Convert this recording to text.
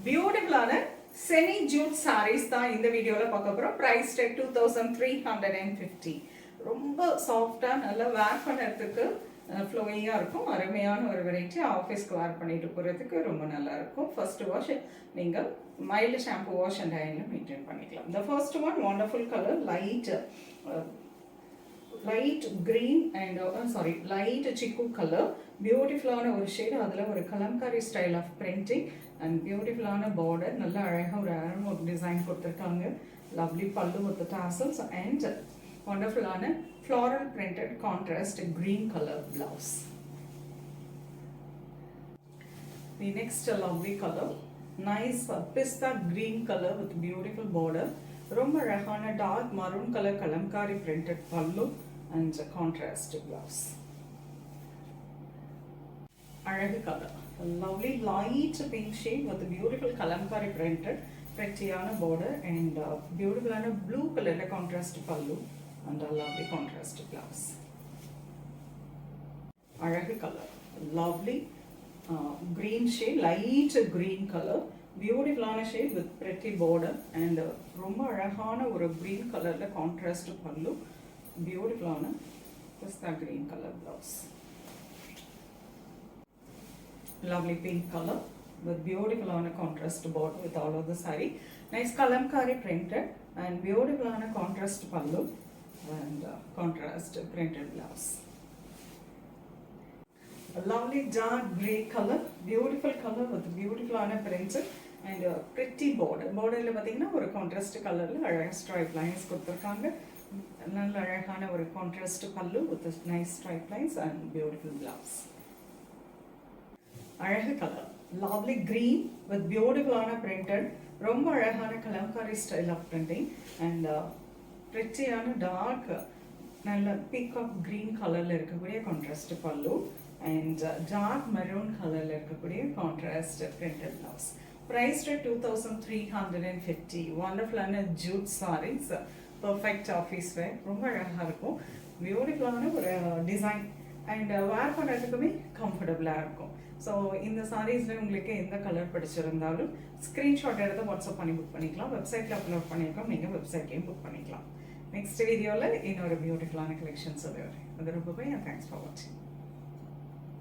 பியூட்டிஃபுல்லான semi Jude saris தான் இந்த வீடியோவில் பார்க்க போகிறோம். Price tag 2350. ரொம்ப சாஃப்டாக நல்லா வேர் பண்ணுறதுக்கு ஃப்ளோயிங்காக இருக்கும். அருமையான ஒரு வெரைட்டி. ஆஃபீஸ்க்கு வேர் பண்ணிட்டு போகிறதுக்கு ரொம்ப நல்லா இருக்கும். ஃபர்ஸ்ட் வாஷ் நீங்கள் மைல்டு ஷாம்பு வாஷ் அண்ட் அயனில் மெயின்டைன் பண்ணிக்கலாம். இந்த first one wonderful colour light green and light chiku color. பியூட்டிஃபுல்லான ஒரு ஷேட். அதில் ஒரு kalamkari style of printing and பியூட்டிஃபுல்லான பார்டர். நல்லா அழகாக ஒரு ஒரு டிசைன் கொடுத்துருக்காங்க. Lovely pallu with tassels and வண்டர்ஃபுல்லான floral printed contrast green color blouse. The next lovely color, nice pista green color with beautiful border. ரொம்ப அழகான dark maroon colour kalamkari printed pallu and contrast blouse. அழகு colour, lovely light pink shade with beautiful kalamkari printed prettyயான border and beautiful blue color contrast பல்லு and a lovely contrast blouse. அழகு colour, lovely green shade, light green color, பியூட்டிஃபுல்லான shade with pretty border and ரொம்ப அழகான ஒரு green கலர்ல contrast பல்லு, பியூட்டிஃபுல்லான பிஸ்தா green colour blouse. Lovely pink color with beautiful contrast border with all of the saree. Nice kalamkari printed and beautiful contrast pallu and contrast printed blouse. A lovely dark grey color, beautiful color with beautiful prints and pretty border. Border la pathina or contrast color la alaga stripe lines kodthirukanga. Nalla alagana or contrast pallu with nice stripe lines and beautiful blouse. அழகு colour, lovely green with beautiful printed. ரொம்ப அழகான kalamkari style of printing and பிரிட்டியான dark நல்ல peacock green கலரில் இருக்கக்கூடிய contrast pallu and dark maroon கலரில் இருக்கக்கூடிய contrast printed blouse. Price 2350. வண்டர்ஃபுல்லான jute sarees, perfect office wear. ரொம்ப அழகாக இருக்கும். பியூட்டிஃபுல்லான ஒரு டிசைன் அண்ட் வேர் பண்ணுறதுக்குமே கம்ஃபர்டபுளாக இருக்கும். ஸோ இந்த சாரீஸில் உங்களுக்கு எந்த கலர் பிடிச்சிருந்தாலும் ஸ்க்ரீன்ஷாட் எடுத்து வாட்ஸ்அப் பண்ணி புக் பண்ணிக்கலாம். வெப்சைட்டில் அப்லோட் பண்ணியிருக்கோம், நீங்கள் வெப்சைட்லேயும் புக் பண்ணிக்கலாம். நெக்ஸ்ட் வீடியோவில் இன்னொரு பியூட்டிஃபுல்லான கலெக்ஷன்ஸ் வருவேன். அது ரொம்பவே தேங்க்ஸ் ஃபார் வாட்சிங்.